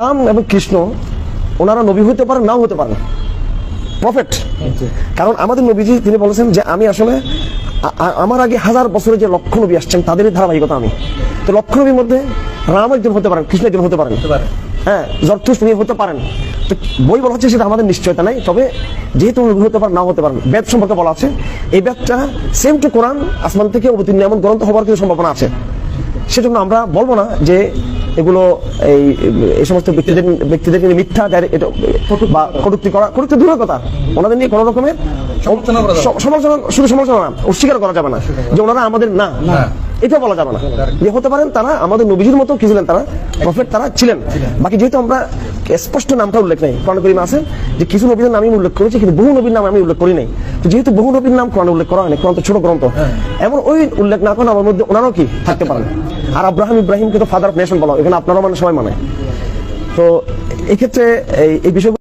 রাম এবং কৃষ্ণ ওনারা নবী হতে পারেন, নাও হতে পারেন, প্রফেট। কারণ আমাদের নবীজি তিনি বলেছেন যে আমি আসলে আমার আগে 1000 বছরে যে লক্ষ নবী আসছেন তাদেরই ধারাবাহিকতা আমি। তো লক্ষ নবীর মধ্যে রাম একজন হতে পারেন, কৃষ্ণ একজন হতে পারেন, হ্যাঁ, জরথুস তিনি হতে পারেন। তো বই বলা হচ্ছে সেটা আমাদের নিশ্চয়তা নাই, তবে যেহেতু নবী হতে পারেন, নাও হতে পারেন। বেদ সম্পর্কে বলা আছে, এই বেদটা সেম টু কোরআন, আসমান থেকে অবতীর্ণ এমন গ্রন্থ হওয়ার কিছু সম্ভাবনা আছে। সেজন্য আমরা বলবো না যে এগুলো এই সমস্ত ব্যক্তিদেরকে মিথ্যা বা কটূক্তি করা, কটূক্তি দূরের কথা, ওনাদের নিয়ে কোনো রকমের সমালোচনা, শুধু সমালোচনা না, অস্বীকার করা যাবে না যে ওনারা আমাদের না, এটা বলা যাবে না। যে হতে পারেন তারা আমাদের নবীজির মতো কি ছিলেন, তারা প্রফেট, তারা ছিলেন। বাকি যেহেতু আমরা স্পষ্ট নামটা উল্লেখ নেই, কোরআন কারীমে আছে যে কিছু নবীর নাম আমি উল্লেখ করেছি, কিন্তু বহু নবীর নাম আমি উল্লেখ করি নাই। তো যেহেতু বহু নবীর নাম কোরআনে উল্লেখ করা হয়নি, কোরআন তো ছোট গ্রন্থ, এমন ওই উল্লেখ না করেন আমার মধ্যে ওনারাও কি থাকতে পারেন। আর ইব্রাহিমকে তো ফাদার অফ নেশন বলা হয়, এখানে আপনারাও মানে সবাই মানে। তো এই ক্ষেত্রে এই বিষয়গুলো